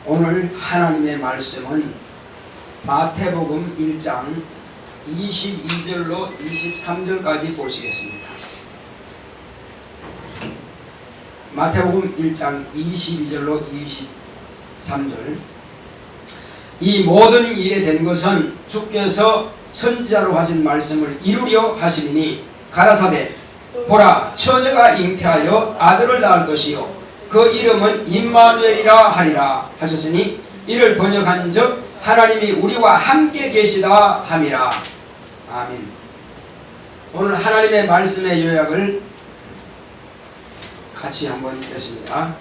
오늘 하나님의 말씀은 마태복음 1장 22절로 23절까지 보시겠습니다. 마태복음 1장 22절로 23절. 이 모든 일에 된 것은 주께서 선지자로 하신 말씀을 이루려 하시니 가라사대 보라 처녀가 잉태하여 아들을 낳을 것이요 그 이름은 임마누엘이라 하리라 하셨으니 이를 번역한즉 하나님이 우리와 함께 계시다 함이라. 아멘. 오늘 하나님의 말씀의 요약을 같이 한번 읽겠습니다.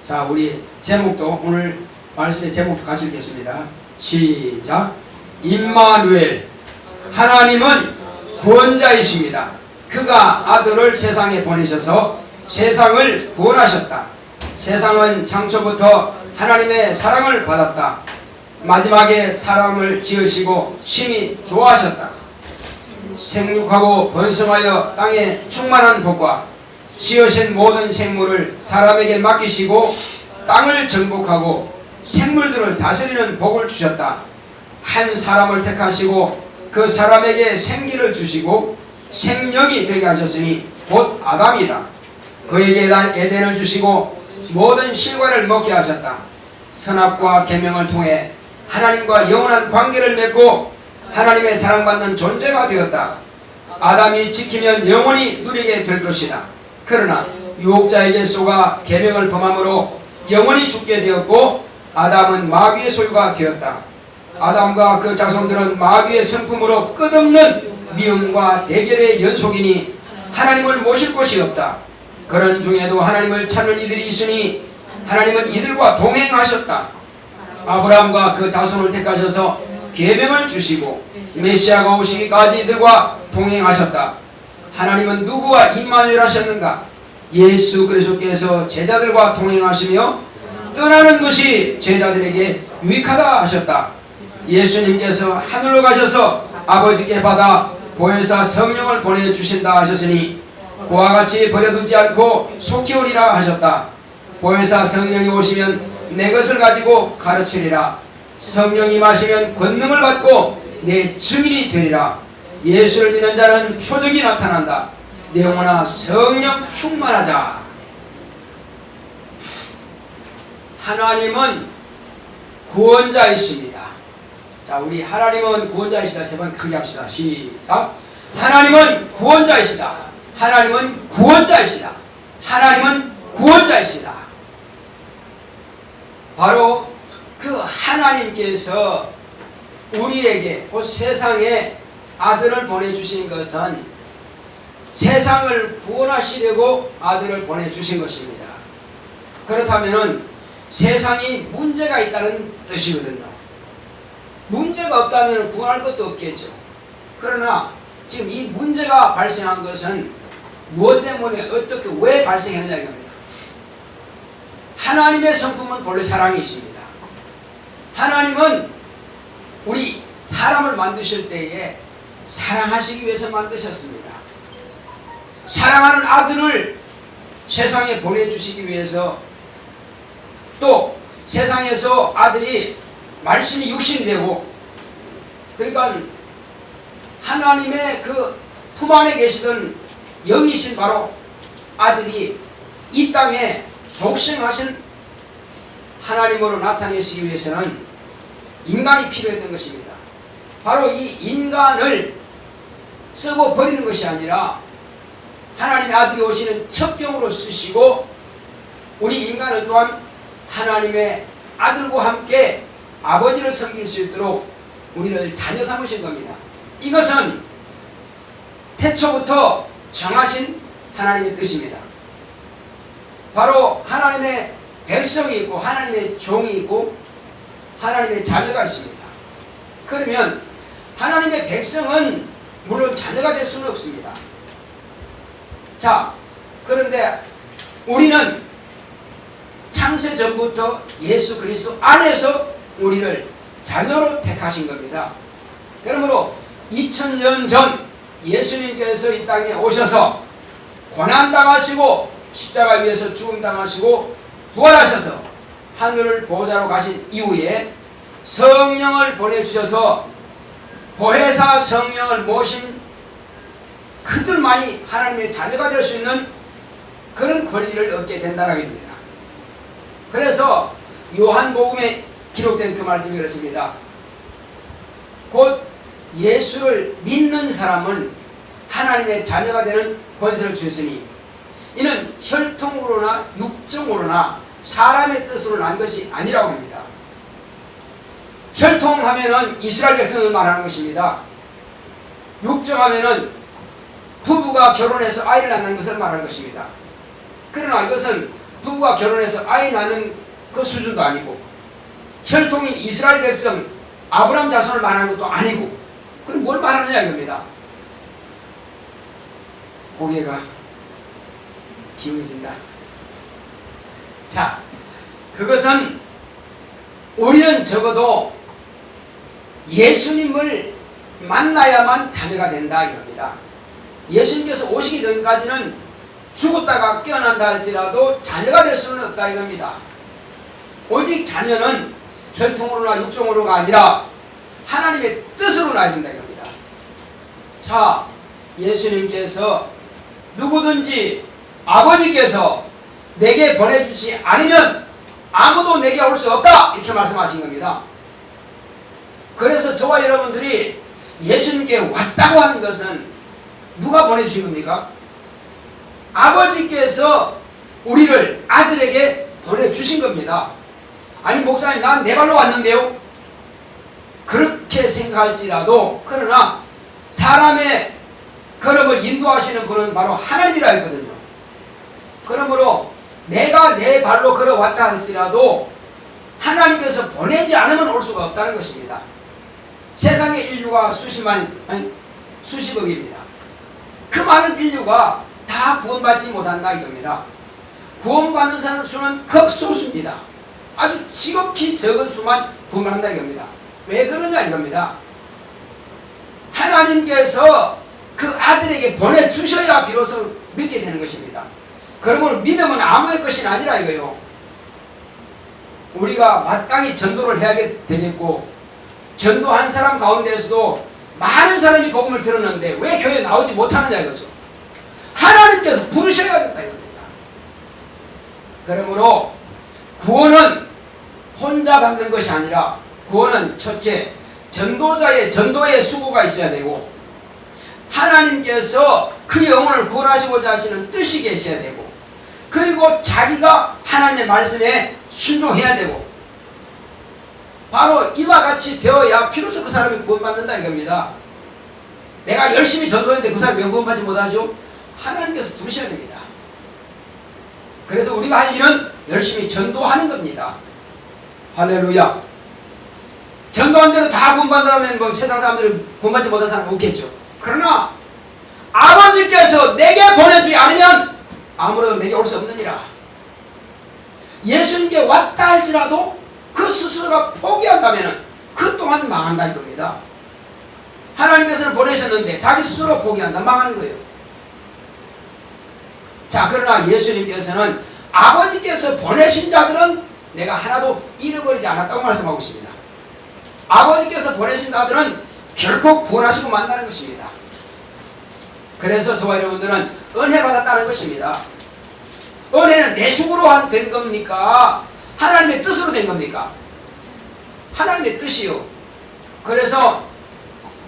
자, 우리 제목도 오늘 말씀의 제목도 같이 읽겠습니다. 시작. 임마누엘, 하나님은 구원자이십니다. 그가 아들을 세상에 보내셔서 세상을 구원하셨다. 세상은 창초부터 하나님의 사랑을 받았다. 마지막에 사람을 지으시고 심히 좋아하셨다. 생육하고 번성하여 땅에 충만한 복과 지으신 모든 생물을 사람에게 맡기시고 땅을 정복하고 생물들을 다스리는 복을 주셨다. 한 사람을 택하시고 그 사람에게 생기를 주시고 생명이 되게 하셨으니 곧 아담이다. 그에게 에덴을 주시고 모든 실과를 먹게 하셨다. 선악과 계명을 통해 하나님과 영원한 관계를 맺고 하나님의 사랑받는 존재가 되었다. 아담이 지키면 영원히 누리게 될 것이다. 그러나 유혹자에게 속아 계명을 범함으로 영원히 죽게 되었고 아담은 마귀의 소유가 되었다. 아담과 그 자손들은 마귀의 성품으로 끝없는 미움과 대결의 연속이니 하나님을 모실 곳이 없다. 그런 중에도 하나님을 찾는 이들이 있으니 하나님은 이들과 동행하셨다. 아브라함과 그 자손을 택하셔서 계명을 주시고 메시아가 오시기까지 이들과 동행하셨다. 하나님은 누구와 임마누엘 하셨는가? 예수 그리스도께서 제자들과 동행하시며 떠나는 것이 제자들에게 유익하다 하셨다. 예수님께서 하늘로 가셔서 아버지께 받아 보혜사 성령을 보내주신다 하셨으니 그와 같이 버려두지 않고 속히 오리라 하셨다. 보혜사 성령이 오시면 내 것을 가지고 가르치리라. 성령이 마시면 권능을 받고 내 증인이 되리라. 예수를 믿는 자는 표적이 나타난다. 내 영혼아 성령 충만하자. 하나님은 구원자이십니다. 자, 우리 하나님은 구원자이시다. 세 번 크게 합시다. 시작. 하나님은 구원자이시다. 하나님은 구원자이시다. 하나님은 구원자이시다. 바로 그 하나님께서 우리에게 그 세상에 아들을 보내주신 것은 세상을 구원하시려고 아들을 보내주신 것입니다. 그렇다면 세상이 문제가 있다는 뜻이거든요. 문제가 없다면 구원할 것도 없겠죠. 그러나 지금 이 문제가 발생한 것은 무엇 때문에 어떻게 왜 발생했느냐 이겁니다. 하나님의 성품은 본래 사랑이십니다. 하나님은 우리 사람을 만드실 때에 사랑하시기 위해서 만드셨습니다. 사랑하는 아들을 세상에 보내주시기 위해서 또 세상에서 아들이 말씀이 육신이 되고 그러니까 하나님의 그 품 안에 계시던 영이신 바로 아들이 이 땅에 독생하신 하나님으로 나타내시기 위해서는 인간이 필요했던 것입니다. 바로 이 인간을 쓰고 버리는 것이 아니라 하나님의 아들이 오시는 첩경으로 쓰시고 우리 인간을 또한 하나님의 아들과 함께 아버지를 섬길 수 있도록 우리를 자녀 삼으신 겁니다. 이것은 태초부터 정하신 하나님의 뜻입니다. 바로 하나님의 백성이 있고 하나님의 종이 있고 하나님의 자녀가 있습니다. 그러면 하나님의 백성은 물론 자녀가 될 수는 없습니다. 자, 그런데 우리는 창세 전부터 예수 그리스도 안에서 우리를 자녀로 택하신 겁니다. 그러므로 2000년 전 예수님께서 이 땅에 오셔서 고난당하시고 십자가 위에서 죽음당하시고 부활하셔서 하늘 보좌로 가신 이후에 성령을 보내주셔서 보혜사 성령을 모신 그들만이 하나님의 자녀가 될 수 있는 그런 권리를 얻게 된다는 겁니다. 그래서 요한복음에 기록된 그 말씀이 그렇습니다. 곧 예수를 믿는 사람은 하나님의 자녀가 되는 권세를 주셨으니 이는 혈통으로나 육정으로나 사람의 뜻으로 난 것이 아니라고 합니다. 혈통하면은 이스라엘 백성을 말하는 것입니다. 육정하면은 부부가 결혼해서 아이를 낳는 것을 말하는 것입니다. 그러나 이것은 부부가 결혼해서 아이 낳는 그 수준도 아니고 혈통인 이스라엘 백성 아브라함 자손을 말하는 것도 아니고 그럼 뭘 말하느냐 이겁니다. 고개가 기울어진다. 자, 그것은 우리는 적어도 예수님을 만나야만 자녀가 된다 이겁니다. 예수님께서 오시기 전까지는 죽었다가 깨어난다 할지라도 자녀가 될 수는 없다 이겁니다. 오직 자녀는 혈통으로나 육종으로가 아니라 하나님의 뜻으로 나야 된다 이겁니다. 자, 예수님께서 누구든지 아버지께서 내게 보내주지 않으면 아무도 내게 올 수 없다 이렇게 말씀하신 겁니다. 그래서 저와 여러분들이 예수님께 왔다고 하는 것은 누가 보내주신 겁니까? 아버지께서 우리를 아들에게 보내주신 겁니다. 아니 목사님 난 내 발로 왔는데요. 그렇게 생각할지라도 그러나 사람의 걸음을 인도하시는 분은 바로 하나님이라 했거든요. 그러므로 내가 내 발로 걸어왔다 할지라도 하나님께서 보내지 않으면 올 수가 없다는 것입니다. 세상의 인류가 수십억입니다. 그 많은 인류가 다 구원받지 못한다 이겁니다. 구원받는 사람 수는 극소수입니다. 아주 지극히 적은 수만 구원한다 이겁니다. 왜 그러냐 이겁니다. 하나님께서 그 아들에게 보내주셔야 비로소 믿게 되는 것입니다. 그러므로 믿음은 아무의 것이 아니라 이거요. 우리가 마땅히 전도를 해야 되겠고 전도한 사람 가운데서도 많은 사람이 복음을 들었는데 왜 교회에 나오지 못하느냐 이거죠. 하나님께서 부르셔야 된다 이겁니다. 그러므로 구원은 혼자 받는 것이 아니라 구원은 첫째 전도의 수고가 있어야 되고 하나님께서 그 영혼을 구원하시고자 하시는 뜻이 계셔야 되고 그리고 자기가 하나님의 말씀에 순종해야 되고 바로 이와 같이 되어야 비로소 그 사람이 구원받는다 이겁니다. 내가 열심히 전도했는데 그 사람이 왜 구원받지 못하죠? 하나님께서 부르셔야 됩니다. 그래서 우리가 할 일은 열심히 전도하는 겁니다. 할렐루야. 전도한 대로 다 구원받는다면 뭐 세상 사람들이 구원받지 못한 사람은 없겠죠. 그러나 아버지께서 내게 보내주지 않으면 아무래도 내게 올 수 없느니라. 예수님께 왔다 할지라도 그 스스로가 포기한다면 그 또한 망한다 이겁니다. 하나님께서는 보내셨는데 자기 스스로 포기한다 망하는 거예요. 자, 그러나 예수님께서는 아버지께서 보내신 자들은 내가 하나도 잃어버리지 않았다고 말씀하고 있습니다. 아버지께서 보내신 자들은 결코 구원하시고 만나는 것입니다. 그래서 저와 여러분들은 은혜 받았다는 것입니다. 은혜는 내 속으로 된 겁니까? 하나님의 뜻으로 된 겁니까? 하나님의 뜻이요. 그래서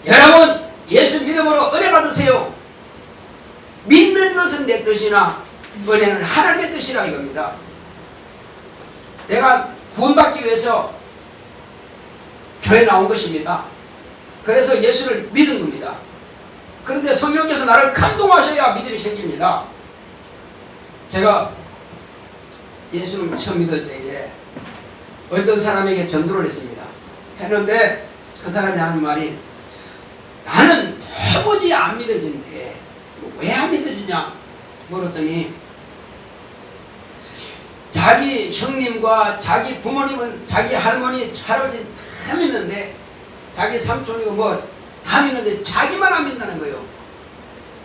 여러분 예수 믿음으로 은혜 받으세요. 믿는 것은 내 뜻이나 은혜는 하나님의 뜻이라 이겁니다. 내가 구원받기 위해서 교회 나온 것입니다. 그래서 예수를 믿은 겁니다. 그런데 성령께서 나를 감동하셔야 믿음이 생깁니다. 제가 예수를 처음 믿을 때에 어떤 사람에게 전도를 했습니다. 했는데 그 사람이 하는 말이 나는 도무지 안 믿어진대. 왜 안 믿어지냐 물었더니 자기 형님과 자기 부모님은 자기 할머니 할아버지 다 믿는데 자기 삼촌이고 뭐 다 믿는데 자기만 안 믿는다는 거예요.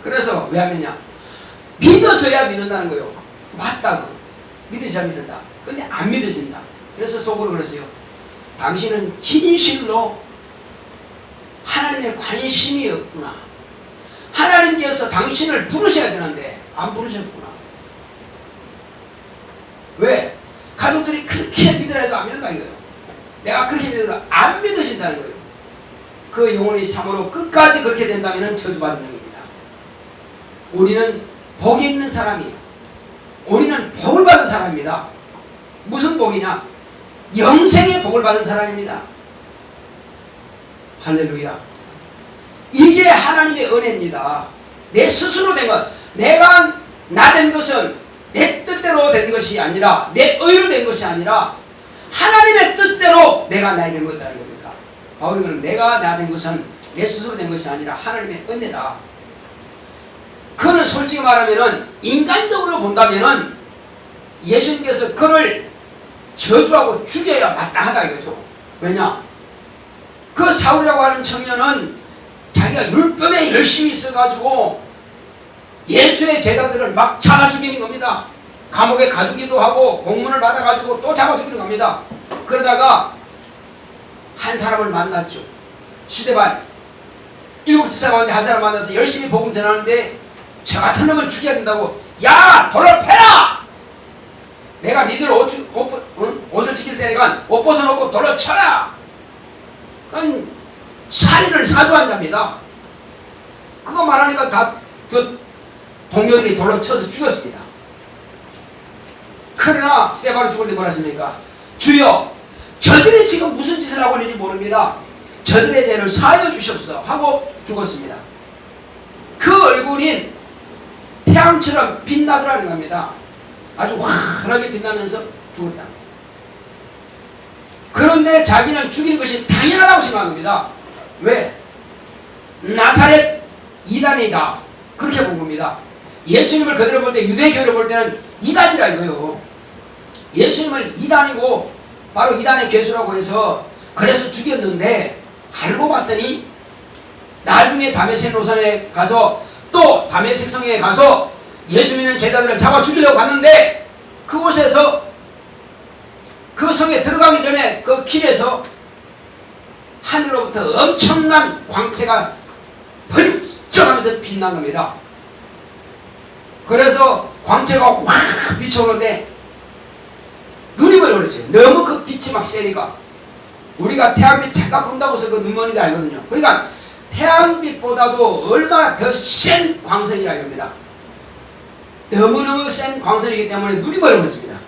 그래서 왜 안 믿냐? 믿어져야 믿는다는 거예요. 맞다고 믿으셔야 믿는다. 근데 안 믿어진다. 그래서 속으로 그랬어요. 당신은 진실로 하나님의 관심이 없구나. 하나님께서 당신을 부르셔야 되는데 안 부르셨구나. 왜? 가족들이 그렇게 믿으라 해도 안 믿는다 이거예요. 내가 그렇게 믿어도 안 믿으신다는 거예요. 그 영혼이 참으로 끝까지 그렇게 된다면 저주받은 영입니다. 우리는 복이 있는 사람이에요. 우리는 복을 받은 사람입니다. 무슨 복이냐? 영생의 복을 받은 사람입니다. 할렐루야. 이게 하나님의 은혜입니다. 내 스스로 된 것, 내가 나 된 것은 내 뜻대로 된 것이 아니라, 내 의로 된 것이 아니라 하나님의 뜻대로 내가 나 된 것이라는 겁니다. 바울은 내가 나 된 것은 내 스스로 된 것이 아니라 하나님의 은혜다. 그는 솔직히 말하면은 인간적으로 본다면은 예수님께서 그를 저주하고 죽여야 마땅하다 이거죠. 왜냐? 그 사울이라고 하는 청년은 자기가 율법에 열심히 있어가지고 예수의 제자들을 막 잡아 죽이는 겁니다. 감옥에 가두기도 하고 공문을 받아가지고 또 잡아 죽이는 겁니다. 그러다가 한 사람을 만났죠. 시대반 7 집사가 왔는데 한 사람 만나서 열심히 복음 전하는데 저 같은 놈을 죽여야 된다고. 야, 돌을 패라! 내가 니들 옷을 지킬 테니까 옷 벗어놓고 돌로 쳐라! 그건 살인을 사주한 자입니다. 그거 말하니까 다 동료들이 돌로 쳐서 죽였습니다. 그러나 스데반이 죽을 때 뭐라 했습니까? 주여, 저들이 지금 무슨 짓을 하고 있는지 모릅니다. 저들의 죄를 사하여 주시옵소서 하고 죽었습니다. 그 얼굴이 태양처럼 빛나더라는 겁니다. 아주 환하게 빛나면서 죽었다. 그런데 자기는 죽이는 것이 당연하다고 생각한 겁니다. 왜? 나사렛 이단이다. 그렇게 본 겁니다. 예수님을 그대로 볼 때, 유대교를 볼 때는 이단이라 이거예요. 예수님을 이단이고 바로 이단의 괴수라고 해서 그래서 죽였는데, 알고 봤더니 나중에 다메섹 노선에 가서 또 다메섹 성에 가서 예수 믿는 제자들을 잡아 죽이려고 갔는데, 그곳에서 그 성에 들어가기 전에 그 길에서 하늘로부터 엄청난 광채가 번쩍하면서 빛난 겁니다. 그래서 광채가 확 비춰오는데 눈이 멀어버렸어요. 너무 그 빛이 막 세니까. 우리가 태양빛 잠깐 본다고 해서 그 눈먼이 알거든요. 그러니까 태양빛보다도 얼마나 더 센 광선이라 이겁니다. 너무너무 센 광선이기 때문에 눈이 멀어버렸습니다.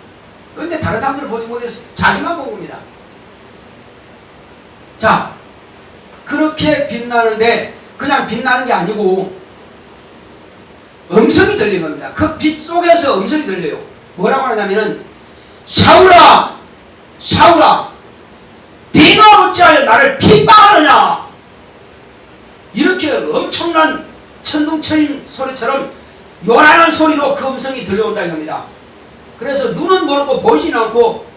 그런데 다른 사람들은 보지 못했어요. 자기만 본 겁니다. 자, 그렇게 빛나는데 그냥 빛나는 게 아니고 음성이 들린 겁니다. 그 빛 속에서 음성이 들려요. 뭐라고 하냐면은, 사울아, 사울아, 네가 어찌하여 나를 핍박하느냐? 이렇게 엄청난 천둥쳐인 소리처럼 요란한 소리로 그 음성이 들려온다는 겁니다. 그래서 눈은 모르고 보이지는 않고,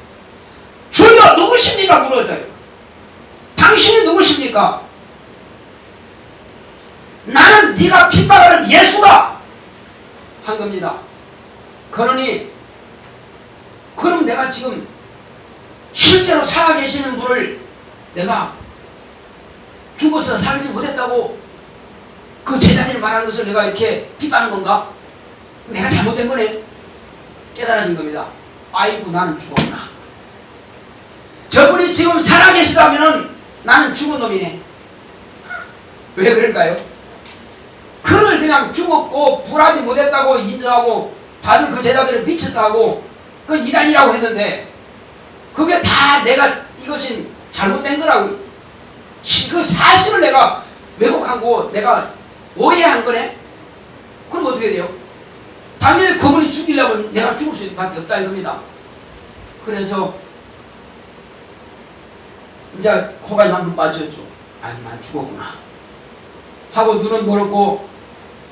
주여 누구십니까? 물었어요. 당신이 누구십니까? 나는 네가 핍박하는 예수다! 한 겁니다. 그러니 그럼 내가 지금 실제로 살아계시는 분을 내가 죽어서 살지 못했다고 그 제자들이 말한 것을 내가 이렇게 핍박한 건가? 내가 잘못된 거네. 깨달아진 겁니다. 아이고, 나는 죽었구나. 저분이 지금 살아계시다면 나는 죽은 놈이네. 왜 그럴까요? 그를 그냥 죽었고 불하지 못했다고 인정하고 다들 그 제자들을 미쳤다고 그 이단이라고 했는데, 그게 다 내가 이것이 잘못된 거라고, 그 사실을 내가 왜곡하고 내가 오해한 거네? 그럼 어떻게 돼요? 당연히 그분이 죽이려면 내가 죽을 수밖에 없다 이겁니다. 그래서 이제 코가 이만큼 빠졌죠. 아, 난 죽었구나 하고 눈은 멀었고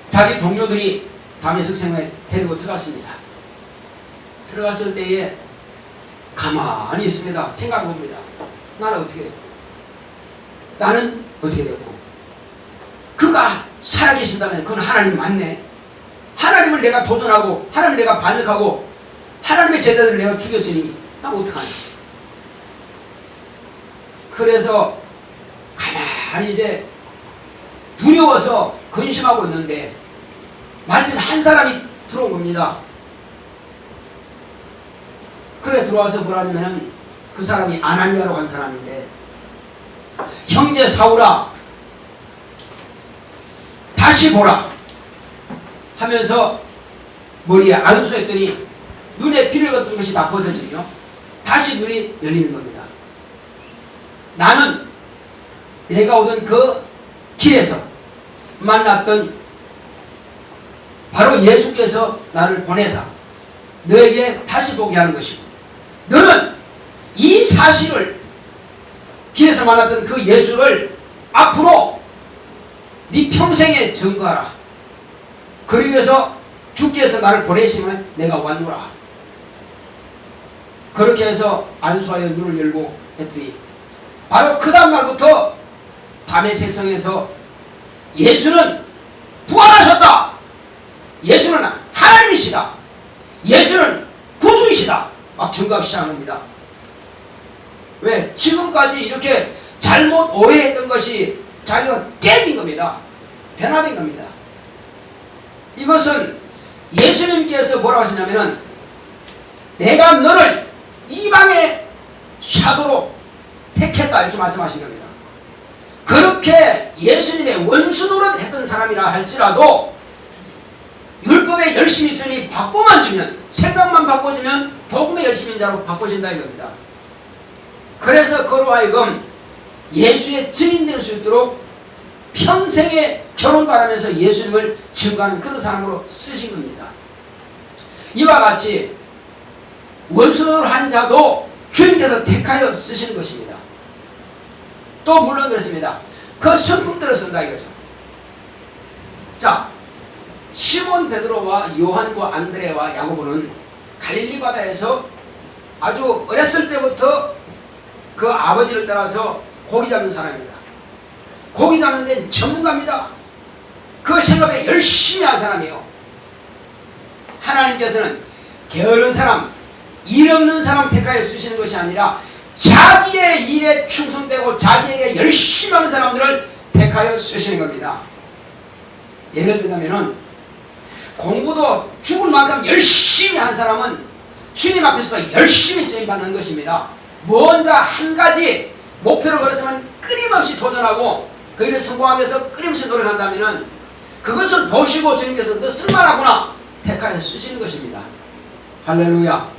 자기 동료들이 다메섹 성에 데리고 들어갔습니다. 들어갔을 때에 가만히 있습니다. 생각해 봅니다. 나는 어떻게 해요? 나는 어떻게 됐고, 그가 살아계신다면 그건 하나님 맞네. 하나님을 내가 도전하고 하나님을 내가 반역하고 하나님의 제자들을 내가 죽였으니 나 어떡하냐. 그래서 가만히 이제 두려워서 근심하고 있는데 마침 한 사람이 들어온 겁니다. 그래 들어와서 뭐라냐면은 그 사람이 아나니아라고 한 사람인데, 형제 사울아 다시 보라 하면서 머리에 안수했더니 눈에 비늘 같은 것이 다 벗어지며 다시 눈이 열리는 겁니다. 나는 내가 오던 그 길에서 만났던 바로 예수께서 나를 보내사 너에게 다시 보게 하는 것이고, 너는 이 사실을, 길에서 만났던 그 예수를 앞으로 네 평생에 증거하라. 그러기 위해서 주께서 나를 보내시면 내가 왔노라. 그렇게 해서 안수하여 눈을 열고 했더니 바로 그 다음날부터 밤의 색성에서 예수는 부활하셨다, 예수는 하나님이시다, 예수는 구주이시다 막 증거하기 시작합니다. 왜? 지금까지 이렇게 잘못 오해했던 것이 자기가 깨진 겁니다. 변화된 겁니다. 이것은 예수님께서 뭐라고 하시냐면은 내가 너를 이방의 사도로 택했다 이렇게 말씀하신 겁니다. 그렇게 예수님의 원수 노릇 했던 사람이라 할지라도 율법에 열심히 있으니 바꿔만 주면, 생각만 바꿔주면 복음의 열심인 자로 바꿔진다 이겁니다. 그래서 그로 하여금 예수의 증인될 수 있도록 평생에 결혼도 안 하면서 예수님을 증거하는 그런 사람으로 쓰신 겁니다. 이와 같이 원수를 한 자도 주님께서 택하여 쓰시는 것입니다. 또 물론 그렇습니다. 그 성품대로 쓴다 이거죠. 자, 시몬 베드로와 요한과 안드레와 야고보는 갈릴리 바다에서 아주 어렸을 때부터 그 아버지를 따라서 고기 잡는 사람입니다. 고기 잡는 데는 전문가입니다. 그 생업에 열심히 한 사람이에요. 하나님께서는 게으른 사람, 일 없는 사람 택하여 쓰시는 것이 아니라 자기의 일에 충성되고 자기에게 열심히 하는 사람들을 택하여 쓰시는 겁니다. 예를 들자면은 공부도 죽을 만큼 열심히 한 사람은 주님 앞에서도 열심히 쓰임받는 것입니다. 뭔가 한 가지 목표를 걸었으면 끊임없이 도전하고 그 일을 성공하기 위해서 끊임없이 노력한다면 그것을 보시고 주님께서 너 쓸만하구나 택하여 쓰시는 것입니다. 할렐루야.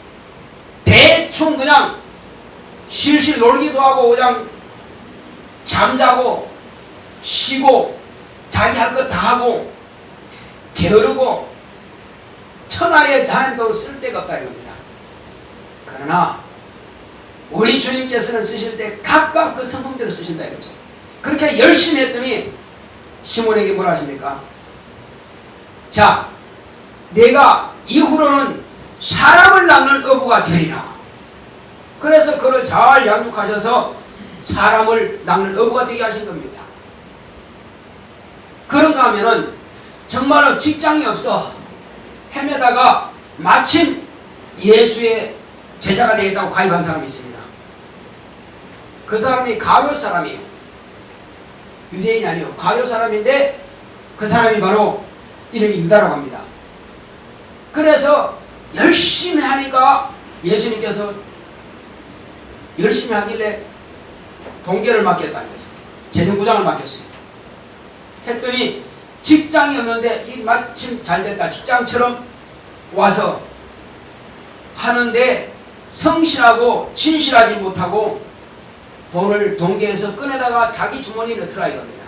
대충 그냥 실실 놀기도 하고 그냥 잠자고 쉬고 자기 할 것 다 하고 게으르고 천하의 하나님도 쓸 데가 없다 이겁니다. 그러나 우리 주님께서는 쓰실 때 각각 그 성품대로 쓰신다 이거죠. 그렇게 열심히 했더니 시몬에게 뭐라 하십니까? 자, 내가 이후로는 사람을 낳는 어부가 되리라. 그래서 그를 잘 양육하셔서 사람을 낳는 어부가 되게 하신 겁니다. 그런가 하면은 정말로 직장이 없어 헤매다가 마침 예수의 제자가 되겠다고 가입한 사람이 있습니다. 그 사람이 가룟 사람이에요. 유대인이 아니에요. 가룟 사람인데 그 사람이 바로 이름이 유다라고 합니다. 그래서 열심히 하니까 예수님께서 열심히 하길래 동계를 맡겼다는 거죠. 재정부장을 맡겼어요. 했더니 직장이 없는데 이 마침 잘됐다. 직장처럼 와서 하는데 성실하고 진실하지 못하고 돈을 동계에서 꺼내다가 자기 주머니에 넣더라 이겁니다.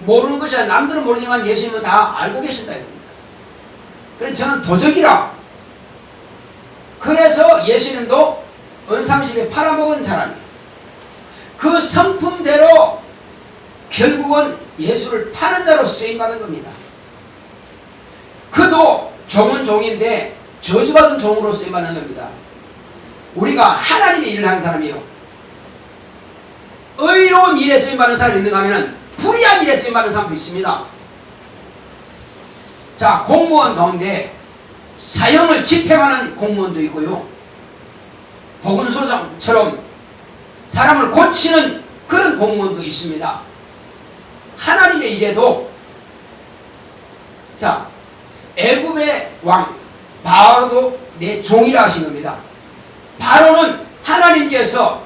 모르는 것이 아니라 남들은 모르지만 예수님은 다 알고 계신다 이겁니다. 그래서 저는 도적이라. 그래서 예수님도 은삼십에 팔아먹은 사람이에요. 그 성품대로 결국은 예수를 파는 자로 쓰임받은 겁니다. 그도 종은 종인데 저주받은 종으로 쓰임받는 겁니다. 우리가 하나님의 일을 하는 사람이에요. 의로운 일에 쓰임받는 사람이 있는가 하면 불의한 일에 쓰임받는 사람도 있습니다. 자, 공무원 가운데 사형을 집행하는 공무원도 있고요. 보건소장처럼 사람을 고치는 그런 공무원도 있습니다. 하나님의 일에도 자, 애굽의 왕 바로도 내 종이라 하신 겁니다. 바로는 하나님께서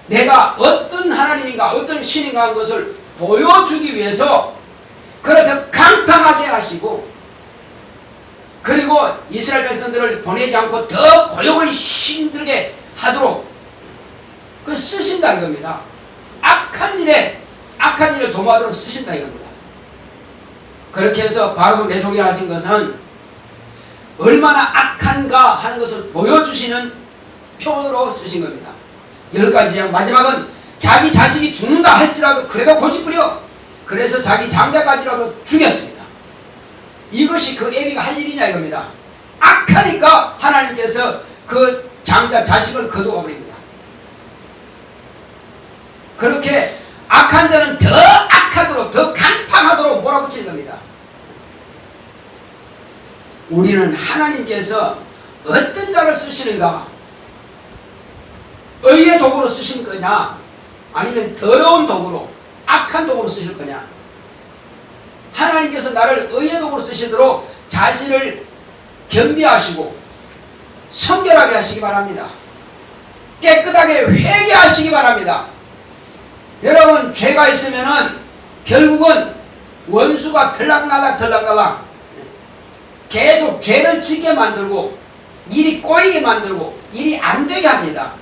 내가 어떤 하나님인가 어떤 신인가 하는 것을 보여주기 위해서 그를 더 강팍하게 하시고, 그리고 이스라엘 백성들을 보내지 않고 더 고용을 힘들게 하도록 그 쓰신다 이겁니다. 악한 일을 도모하도록 쓰신다 이겁니다. 그렇게 해서 바로 내 종이라 하신 것은 얼마나 악한가 하는 것을 보여주시는 표현으로 쓰신 겁니다. 10가지 장 마지막은 자기 자식이 죽는다 할지라도 그래도 고집부려 그래서 자기 장자까지라도 죽였습니다. 이것이 그 애비가 할 일이냐 이겁니다. 악하니까 하나님께서 그 장자 자식을 거두어 버립니다. 그렇게 악한 자는 더 악하도록 더 강팍하도록 몰아붙이는 겁니다. 우리는 하나님께서 어떤 자를 쓰시는가, 의의 도구로 쓰실 거냐 아니면 더러운 도구로 악한 도구로 쓰실 거냐. 하나님께서 나를 의의 도구로 쓰시도록 자신을 겸비하시고 성결하게 하시기 바랍니다. 깨끗하게 회개하시기 바랍니다. 여러분, 죄가 있으면은 결국은 원수가 들락날락 계속 죄를 짓게 만들고 일이 꼬이게 만들고 일이 안 되게 합니다.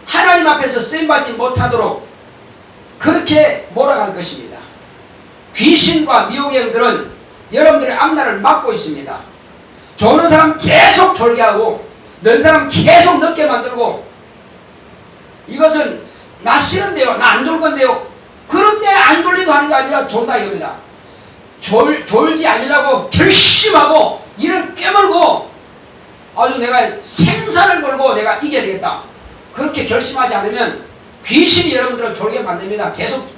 하나님 앞에서 쓰임받지 못하도록 그렇게 몰아갈 것입니다. 귀신과 미혹의 영들은 여러분들의 앞날을 막고 있습니다. 조는 사람 계속 졸게 하고 는 사람 계속 늦게 만들고, 이것은 나 싫은데요, 나 안 졸 건데요, 그런데 안 졸리도 하는 게 아니라 존다 이겁니다. 졸지 않으려고 결심하고 일을 깨물고 아주 내가 생사를 걸고 내가 이겨야 되겠다, 그렇게 결심하지 않으면 귀신이 여러분들을 졸게 만듭니다. 계속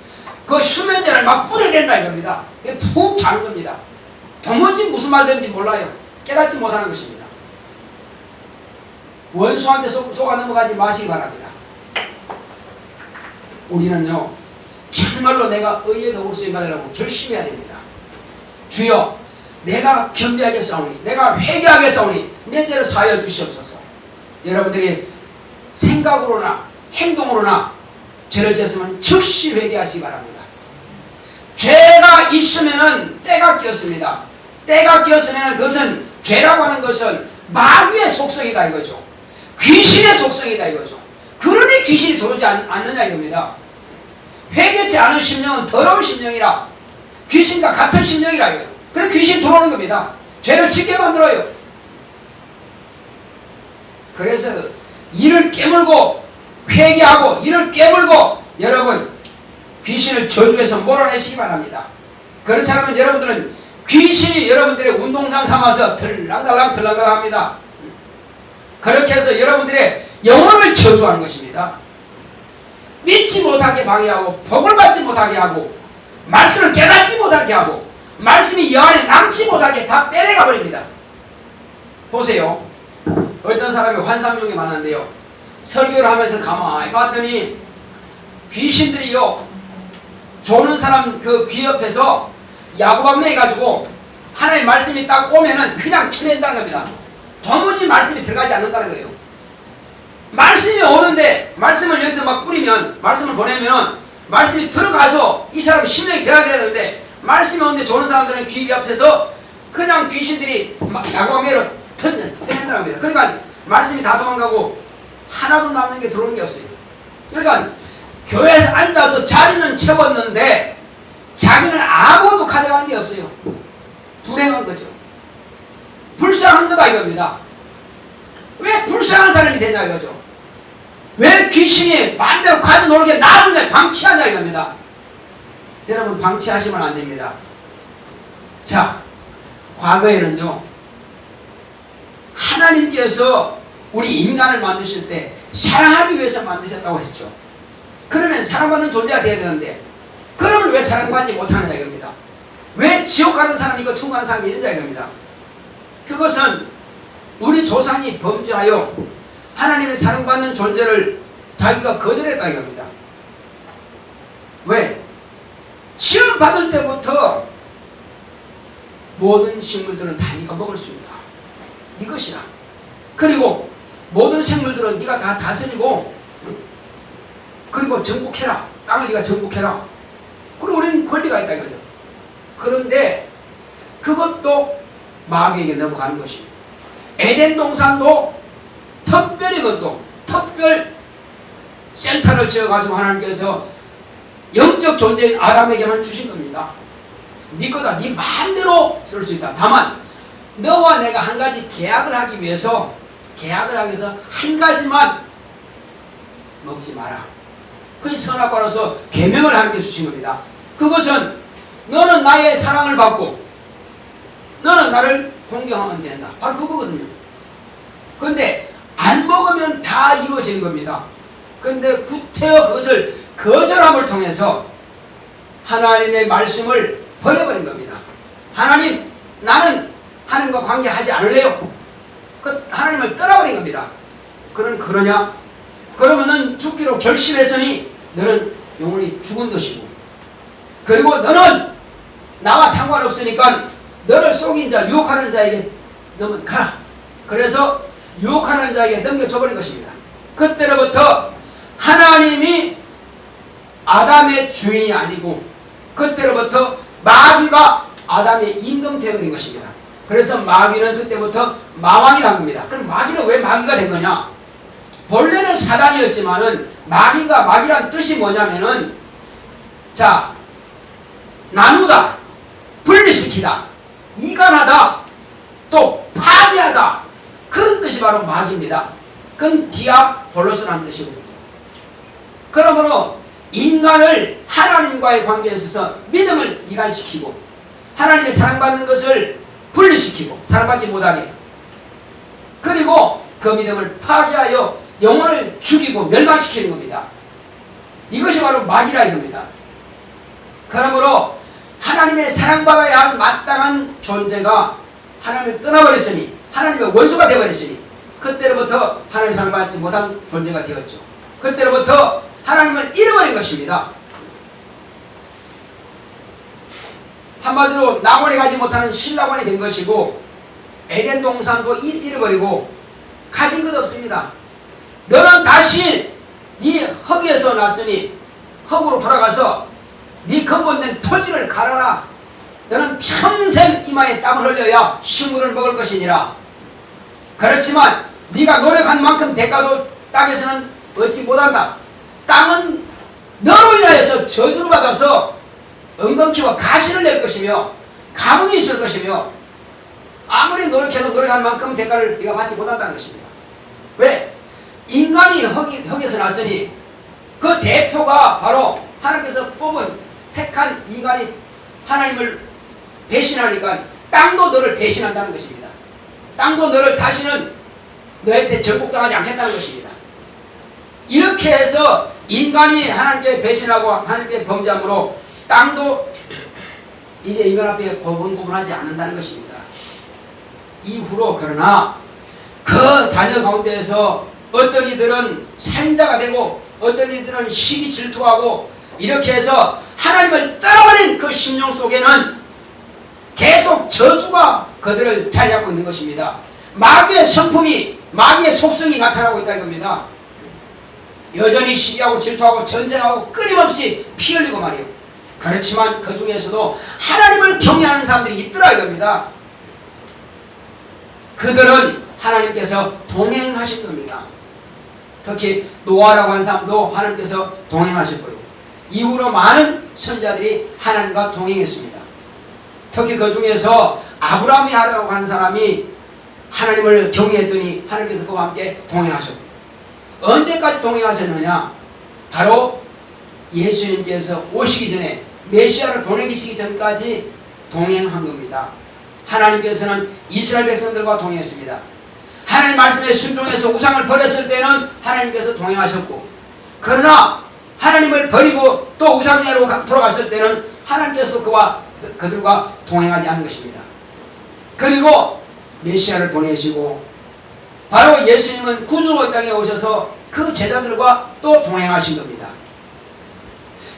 그 수면제를 막 뿌려댄다 이겁니다. 푹 자는 겁니다. 도무지 무슨 말 되는지 몰라요. 깨닫지 못하는 것입니다. 원수한테 속아 넘어가지 마시기 바랍니다. 우리는요, 정말로 내가 의의 도구로 쓰임받으려고 결심해야 됩니다. 주여, 내가 겸비하게 싸우니, 내가 회개하게 싸우니 내 죄를 사하여 주시옵소서. 여러분들이 생각으로나 행동으로나 죄를 지었으면 즉시 회개하시기 바랍니다. 죄가 있으면은 때가 끼었습니다. 때가 끼었으면 그것은, 죄라고 하는 것은 마귀의 속성이다 이거죠. 귀신의 속성이다 이거죠. 그러니 귀신이 들어오지 않느냐 이겁니다. 회개치 않은 심령은 더러운 심령이라, 귀신과 같은 심령이라 이거예요. 그래서 귀신이 들어오는 겁니다. 죄를 짓게 만들어요. 그래서 이를 깨물고 회개하고 이를 깨물고 여러분 귀신을 저주해서 몰아내시기 바랍니다. 그렇지 않으면 여러분들은 귀신이 여러분들의 운동장 삼아서 들랑달랑 합니다. 그렇게 해서 여러분들의 영혼을 저주하는 것입니다. 믿지 못하게 방해하고 복을 받지 못하게 하고 말씀을 깨닫지 못하게 하고 말씀이 여 안에 남지 못하게 다 빼내가 버립니다. 보세요. 어떤 사람이 환상용이 많은데요, 설교를 하면서 가만히 봤더니 귀신들이요, 조는 사람 그 귀 옆에서 야구방망이 해가지고 하나님의 말씀이 딱 오면은 그냥 쳐낸다는 겁니다. 도무지 말씀이 들어가지 않는다는 거예요. 말씀이 오는데 말씀을 여기서 막 뿌리면, 말씀을 보내면 말씀이 들어가서 이 사람 심령이 되어야 되는데, 말씀이 오는데 조는 사람들은 귀 옆에서 그냥 귀신들이 야구방망이로 쳐낸다는 겁니다. 그러니까 말씀이 다 도망가고 하나도 남는 게 들어오는 게 없어요. 그러니까 교회에서 앉아서 자리는 채웠는데 자기는 아무것도 가져가는 게 없어요. 불행한 거죠. 불쌍한 거다 이겁니다. 왜 불쌍한 사람이 되냐 이거죠. 왜 귀신이 마음대로 가져놀게 놔두냐, 방치하냐 이겁니다. 여러분, 방치하시면 안 됩니다. 자, 과거에는요, 하나님께서 우리 인간을 만드실 때 사랑하기 위해서 만드셨다고 했죠. 그러면 사랑받는 존재가 되어야 되는데, 그러면 왜 사랑받지 못하느냐 이겁니다. 왜 지옥 가는 사람이 있고 천국 가는 사람이 있느냐 이겁니다. 그것은 우리 조상이 범죄하여 하나님의 사랑받는 존재를 자기가 거절했다 이겁니다. 왜? 시험 받을 때부터 모든 식물들은 다 네가 먹을 수 있다. 네 것이라. 그리고 모든 생물들은 네가 다 다스리고 그리고 정복해라. 땅을 네가 정복해라. 그리고 우리는 권리가 있다 이거죠. 그런데 그것도 마귀에게 넘어가는 것입니다. 에덴 동산도 특별히 그것도 특별 센터를 지어가지고 하나님께서 영적 존재인 아담에게만 주신 겁니다. 네 거다. 네 마음대로 쓸 수 있다. 다만 너와 내가 한 가지 계약을 하기 위해서 한 가지만 먹지 마라. 그게 선악과로서 계명을 하나님께 주신 겁니다. 그것은 너는 나의 사랑을 받고 너는 나를 공경하면 된다. 바로 그거거든요. 그런데 안 먹으면 다 이루어지는 겁니다. 그런데 구태여 그것을 거절함을 통해서 하나님의 말씀을 버려버린 겁니다. 하나님, 나는 하나님과 관계하지 않을래요. 그 하나님을 떠나버린 겁니다. 그러냐? 그러면은 죽기로 결심했으니 너는 영원히 죽은 것이고, 그리고 너는 나와 상관없으니까 너를 속인 자, 유혹하는 자에게 너는 가라. 그래서 유혹하는 자에게 넘겨줘버린 것입니다. 그때로부터 하나님이 아담의 주인이 아니고 그때로부터 마귀가 아담의 임금 되어버린 것입니다. 그래서 마귀는 그때부터 마왕이라는 겁니다. 그럼 마귀는 왜 마귀가 된 거냐? 본래는 사단이었지만은 마귀란 뜻이 뭐냐면은 자, 나누다, 분리시키다, 이간하다, 또 파괴하다, 그런 뜻이 바로 마귀입니다. 그건 디아볼로스라는 뜻이거든요. 그러므로 인간을 하나님과의 관계에 있어서 믿음을 이간시키고 하나님의 사랑받는 것을 분리시키고 사랑받지 못하게, 그리고 그 믿음을 파괴하여 영혼을 죽이고 멸망시키는 겁니다. 이것이 바로 마귀라 이겁니다. 그러므로 하나님의 사랑받아야 할 마땅한 존재가 하나님을 떠나버렸으니, 하나님의 원수가 되어버렸으니 그때로부터 하나님의 사랑받지 못한 존재가 되었죠. 그때로부터 하나님을 잃어버린 것입니다. 한마디로 낙원에 가지 못하는 신낙원이 된 것이고, 에덴 동산도 잃어버리고 가진 것 없습니다. 너는 다시 네 흙에서 났으니 흙으로 돌아가서 네 근본된 토지를 갈아라. 너는 평생 이마에 땀을 흘려야 식물을 먹을 것이니라. 그렇지만 네가 노력한 만큼 대가도 땅에서는 얻지 못한다. 땅은 너로 인하여서 저주를 받아서 엉겅퀴와 가시를 낼 것이며 가뭄이 있을 것이며 아무리 노력해도 노력한 만큼 대가를 네가 받지 못한다는 것입니다. 왜? 인간이 흙에서 났으니 그 대표가 바로 하나님께서 뽑은 택한 인간이 하나님을 배신하니까 땅도 너를 배신한다는 것입니다. 땅도 너를 다시는 너한테 정복당하지 않겠다는 것입니다. 이렇게 해서 인간이 하나님께 배신하고 하나님께 범죄함으로 땅도 이제 인간 앞에 고분고분하지 않는다는 것입니다. 이후로 그러나 그 자녀 가운데에서 어떤 이들은 살인자가 되고 어떤 이들은 시기 질투하고 이렇게 해서 하나님을 떠나버린 그 심령 속에는 계속 저주가 그들을 자리 잡고 있는 것입니다. 마귀의 성품이, 마귀의 속성이 나타나고 있다는 겁니다. 여전히 시기하고 질투하고 전쟁하고 끊임없이 피 흘리고 말이에요. 그렇지만 그 중에서도 하나님을 경외하는 사람들이 있더라 이겁니다. 그들은 하나님께서 동행하신 겁니다. 특히 노아라고 하는 사람도 하나님께서 동행하실 거예요. 이후로 많은 선자들이 하나님과 동행했습니다. 특히 그 중에서 아브라함이라고 하는 사람이 하나님을 경외했더니 하나님께서 그와 함께 동행하셨고, 언제까지 동행하셨느냐? 바로 예수님께서 오시기 전에, 메시아를 보내기시기 전까지 동행한 겁니다. 하나님께서는 이스라엘 백성들과 동행했습니다. 하나님 말씀에 순종해서 우상을 버렸을 때는 하나님께서 동행하셨고, 그러나 하나님을 버리고 또 우상으로 돌아갔을 때는 하나님께서 그와 그들과 동행하지 않은 것입니다. 그리고 메시아를 보내시고 바로 예수님은 구주로 이 땅에 오셔서 그 제자들과 또 동행하신 겁니다.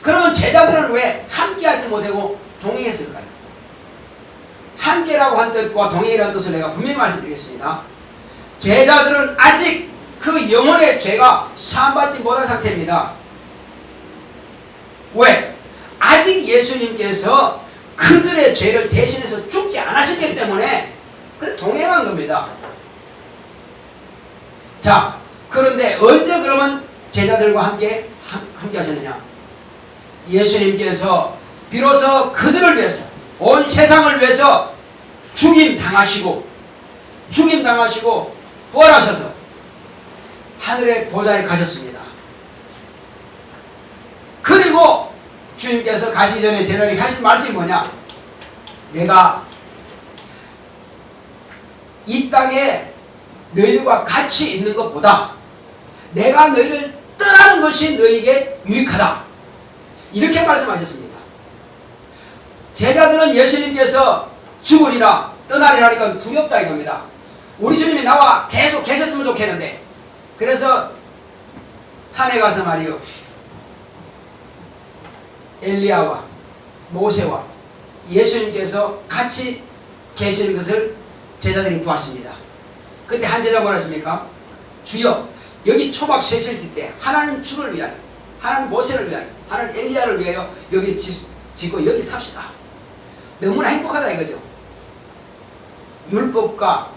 그러면 제자들은 왜 함께하지 못하고 동행했을까요? 함께라고 한 뜻과 동행이라는 뜻을 내가 분명히 말씀드리겠습니다. 제자들은 아직 그 영혼의 죄가 사함받지 못한 상태입니다. 왜? 아직 예수님께서 그들의 죄를 대신해서 죽지 않으셨기 때문에 그래 동행한 겁니다. 자, 그런데 언제 그러면 제자들과 함께 하셨느냐? 예수님께서 비로소 그들을 위해서 온 세상을 위해서 죽임 당하시고 부활하셔서 하늘의 보좌에 가셨습니다. 그리고 주님께서 가시기 전에 제자들이 하신 말씀이 뭐냐? 내가 이 땅에 너희들과 같이 있는 것보다 내가 너희를 떠나는 것이 너희에게 유익하다. 이렇게 말씀하셨습니다. 제자들은 예수님께서 죽으리라 떠나리라 하니까 두렵다 이겁니다. 우리 주님이 나와 계속 계셨으면 좋겠는데, 그래서 산에 가서 말이요, 엘리야와 모세와 예수님께서 같이 계시는 것을 제자들이 보았습니다. 그때 한 제자 뭐라 했습니까? 주여, 여기 초막 쇠실 때 하나님 주를 위하여, 하나님 모세를 위하여, 하나님 엘리야를 위하여 여기 짓고 여기 삽시다. 너무나 행복하다 이거죠. 율법과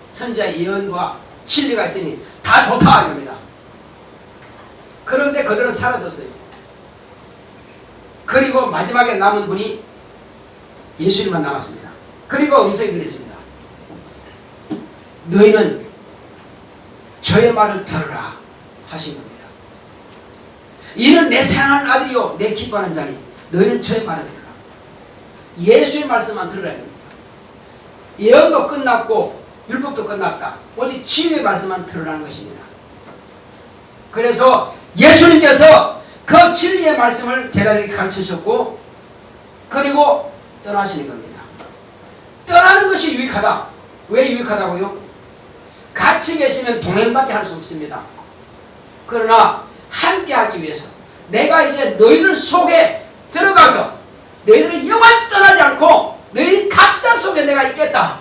선지자의 예언과 진리가 있으니 다 좋다 이겁니다. 그런데 그들은 사라졌어요. 그리고 마지막에 남은 분이 예수님만 남았습니다. 그리고 음성이 들렸습니다. 너희는 저의 말을 들으라 하신 겁니다. 이는 내 사랑하는 아들이요 내 기뻐하는 자니 너희는 저의 말을 들으라. 예수의 말씀만 들으라 합니다. 예언도 끝났고 율법도 끝났다. 오직 진리의 말씀만 들으라는 것입니다. 그래서 예수님께서 그 진리의 말씀을 제자들에게 가르치셨고 그리고 떠나시는 겁니다. 떠나는 것이 유익하다. 왜 유익하다고요? 같이 계시면 동행밖에 할 수 없습니다. 그러나 함께 하기 위해서 내가 이제 너희들 속에 들어가서 너희들은 영원 떠나지 않고 너희 각자 속에 내가 있겠다.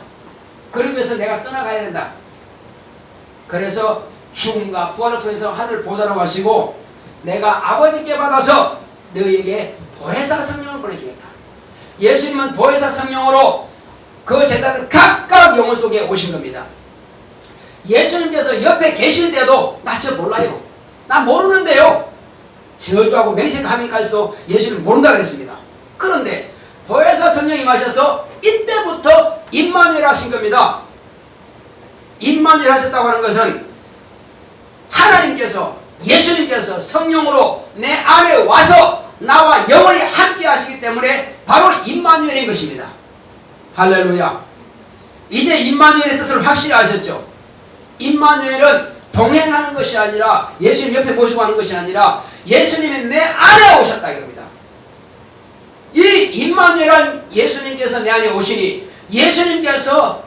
그러기 위해서 내가 떠나가야 된다. 그래서 죽음과 부활을 통해서 하늘 보좌로 가시고 내가 아버지께 받아서 너희에게 보혜사 성령을 보내주겠다. 예수님은 보혜사 성령으로 그 제자들 각각 영혼 속에 오신 겁니다. 예수님께서 옆에 계실 때도 나 저 몰라요. 나 모르는데요. 저주하고 맹세하면까지도 예수님 모른다 그랬습니다. 그런데 보혜사 성령이 임하셔서 이때부터 임마누엘 하신 겁니다. 임마누엘 하셨다고 하는 것은 하나님께서 예수님께서 성령으로 내 안에 와서 나와 영원히 함께 하시기 때문에 바로 임마누엘인 것입니다. 할렐루야. 이제 임마누엘의 뜻을 확실히 아셨죠? 임마누엘은 동행하는 것이 아니라 예수님 옆에 모시고 하는 것이 아니라 예수님이 내 안에 오셨다 이겁니다. 이 임마누엘은 예수님께서 내 안에 오시니 예수님께서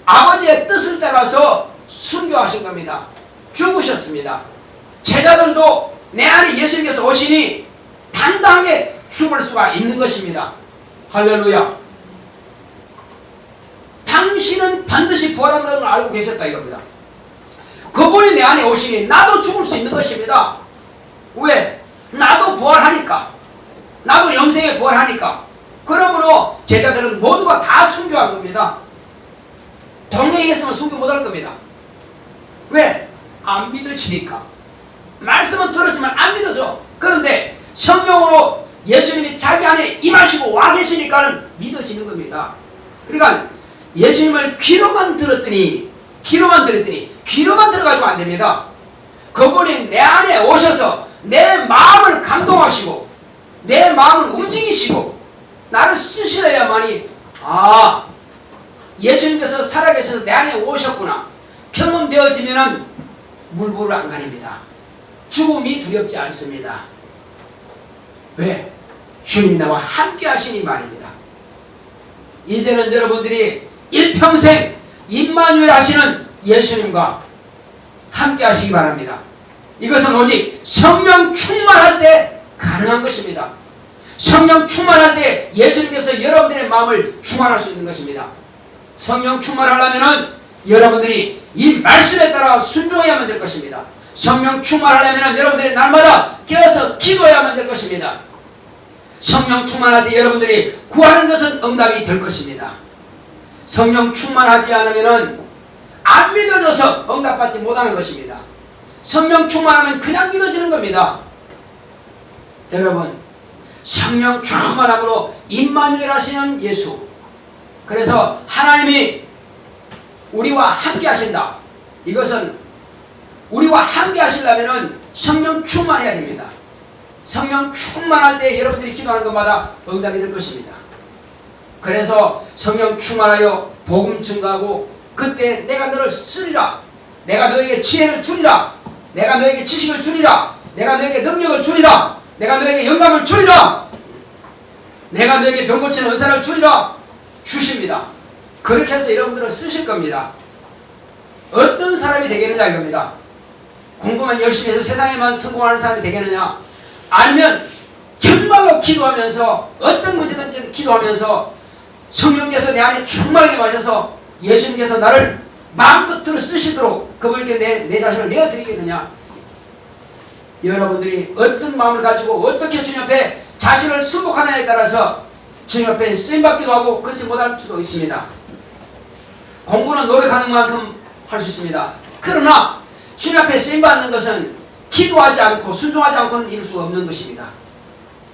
아버지의 뜻을 따라서 순교하신 겁니다. 죽으셨습니다. 제자들도 내 안에 예수님께서 오시니 당당하게 죽을 수가 있는 것입니다. 할렐루야. 당신은 반드시 부활한다는 걸 알고 계셨다 이겁니다. 그분이 내 안에 오시니 나도 죽을 수 있는 것입니다. 왜? 나도 부활하니까. 나도 영생에 부활하니까. 그러므로 제자들은 모두가 다 순교한 겁니다. 동행했으면 순교 못할 겁니다. 왜? 안 믿어지니까. 말씀은 들었지만 안 믿어져. 그런데 성령으로 예수님이 자기 안에 임하시고 와 계시니까는 믿어지는 겁니다. 그러니까 예수님을 귀로만 들었더니 귀로만 들어가지고 안 됩니다. 그분이 내 안에 오셔서 내 마음을 감동하시고 내 마음을 움직이시고 나를 쓰시려야만이 예수님께서 살아계셔서 내 안에 오셨구나 경험되어지면은 물불을 안 가립니다. 죽음이 두렵지 않습니다. 왜? 주님이 나와 함께 하시니 말입니다. 이제는 여러분들이 일평생 임마누엘 하시는 예수님과 함께 하시기 바랍니다. 이것은 오직 성령 충만할 때 가능한 것입니다. 성령 충만할 때 예수님께서 여러분들의 마음을 충만할 수 있는 것입니다. 성령 충만하려면 여러분들이 이 말씀에 따라 순종해야만 될 것입니다. 성령 충만하려면 여러분들이 날마다 깨어서 기도해야만 될 것입니다. 성령 충만할 때 여러분들이 구하는 것은 응답이 될 것입니다. 성령 충만하지 않으면 안 믿어져서 응답받지 못하는 것입니다. 성령 충만하면 그냥 믿어지는 겁니다. 여러분, 성령 충만함으로 임마누엘 하시는 예수, 그래서 하나님이 우리와 함께 하신다. 이것은 우리와 함께 하시려면 성령 충만해야 됩니다. 성령 충만할 때 여러분들이 기도하는 것마다 응답이 될 것입니다. 그래서 성령 충만하여 복음 증가하고 그때 내가 너를 쓰리라. 내가 너에게 지혜를 주리라. 내가 너에게 지식을 주리라. 내가 너에게 능력을 주리라. 내가 너에게 영감을 주리라. 내가 너에게 병 고치는 은사를 주리라. 주십니다. 그렇게 해서 여러분들은 쓰실 겁니다. 어떤 사람이 되겠느냐 이겁니다. 공부만 열심히 해서 세상에만 성공하는 사람이 되겠느냐, 아니면 정말로 기도하면서 어떤 문제든지 기도하면서 성령께서 내 안에 충만하게 마셔서 예수님께서 나를 마음껏 쓰시도록 그분께 내 자신을 내어드리겠느냐. 여러분들이 어떤 마음을 가지고 어떻게 주님 앞에 자신을 순복하느냐에 따라서 주님 앞에 쓰임받기도 하고 그렇지 못할 수도 있습니다. 공부는 노력하는 만큼 할 수 있습니다. 그러나 주님 앞에 쓰임받는 것은 기도하지 않고 순종하지 않고는 이룰 수가 없는 것입니다.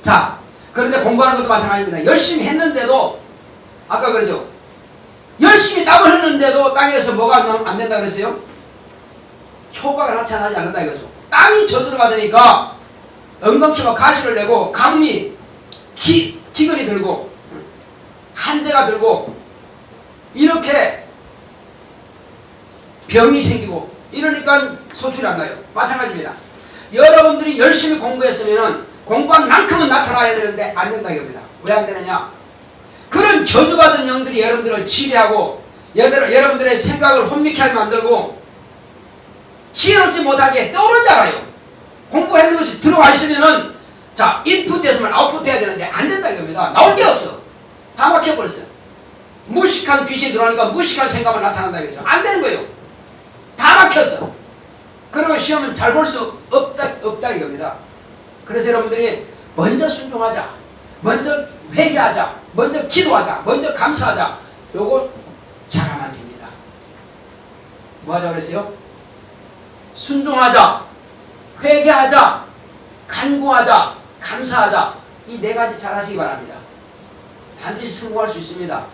자, 그런데 공부하는 것도 마찬가지입니다. 열심히 했는데도, 아까 그러죠, 열심히 땀을 흘렸는데도 땅에서 뭐가 안 된다 그랬어요? 효과가 나타나지 않는다 이거죠. 땀이 젖어 받으니까 엉겅퀴가 가시를 내고 감미, 기근이 들고 한재가 들고 이렇게 병이 생기고 이러니까 소출이 안 나요. 마찬가지입니다. 여러분들이 열심히 공부했으면 공부한 만큼은 나타나야 되는데 안 된다 이겁니다. 왜 안 되느냐? 그런 저주받은 영들이 여러분들을 지배하고 여러분들의 생각을 혼미케 하게 만들고 지혜롭지 못하게 떠오르잖아요. 공부했는 것이 들어와 있으면은 자, 인풋 됐으면 아웃풋 해야 되는데 안 된다 이겁니다. 나올 게 없어. 다 막혀버렸어요. 무식한 귀신이 들어오니까 무식한 생각만 나타난다 이거죠. 안 되는 거예요. 다 막혔어. 그러면 시험은 잘 볼 수 없다 이겁니다. 그래서 여러분들이 먼저 순종하자, 먼저 회개하자, 먼저 기도하자, 먼저 감사하자. 요거 잘하면 됩니다. 뭐 하자 그랬어요? 순종하자, 회개하자, 간구하자, 감사하자. 이 네 가지 잘 하시기 바랍니다. 반드시 성공할 수 있습니다.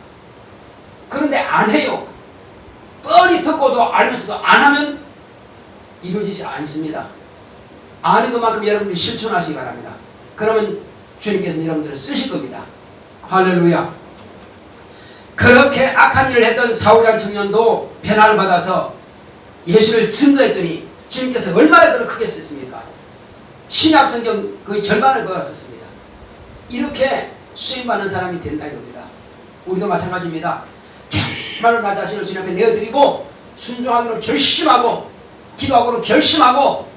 그런데 안 해요. 뻔히 듣고도 알면서도 안 하면 이루어지지 않습니다. 아는 것만큼 여러분들이 실천하시기 바랍니다. 그러면 주님께서는 여러분들을 쓰실 겁니다. 할렐루야. 그렇게 악한 일을 했던 사울이라는 청년도 변화를 받아서 예수를 증거했더니 주님께서 얼마나 그를 크게 썼습니까? 신약 성경 거의 절반을 그가 썼습니다. 이렇게 수임받는 사람이 된다 이겁니다. 우리도 마찬가지입니다. 정말로 나 자신을 주님 앞에 내어드리고 순종하기로 결심하고 기도하기로 결심하고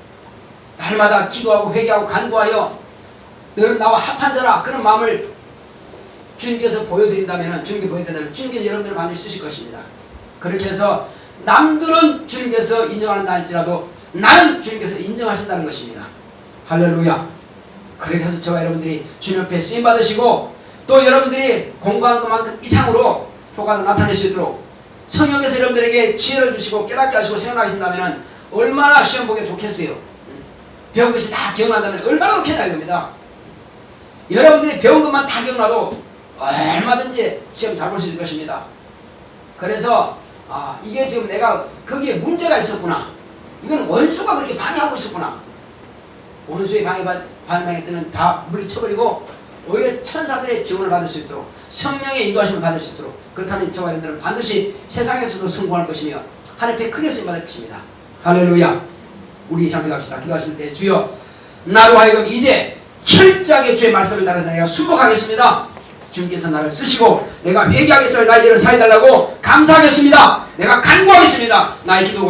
날마다 기도하고 회개하고 간구하여 너는 나와 합한 자라 그런 마음을 주님께서 보여드린다면 주님께서 여러분들을 반드시 쓰실 것입니다. 그렇게 해서 남들은 주님께서 인정하는다 할지라도 나는 주님께서 인정하신다는 것입니다. 할렐루야. 그렇게 해서 저와 여러분들이 주님 앞에 쓰임받으시고 또 여러분들이 공부한 것만큼 이상으로 효과가 나타낼 수 있도록 성령께서 여러분들에게 지혜를 주시고 깨닫게 하시고 생각하신다면 얼마나 시험 보기 좋겠어요. 배운 것이 다 기억난다면 얼마나 좋겠냐 이겁니다. 여러분들이 배운 것만 다 기억나도 얼마든지 시험 잘 볼 수 있을 것입니다. 그래서 이게 지금 내가 거기에 문제가 있었구나. 이건 원수가 그렇게 방해하고 있었구나. 원수의 방해 때는 다 물리쳐버리고 오히려 천사들의 지원을 받을 수 있도록 성령의 인도하심을 받을 수 있도록 그렇다면 저와 여러분들은 반드시 세상에서도 성공할 것이며 하나님 앞에 크게 쓰임받을 것입니다. 할렐루야. 우리 이상 기도합시다. 기도하실 때 주여 나로 하여금 이제 철저하게 주의 말씀을 따라서 내가 순복하겠습니다. 주님께서 나를 쓰시고 내가 회개하겠어요. 나의 죄를 사해달라고 감사하겠습니다. 내가 간구하겠습니다. 나의 기도가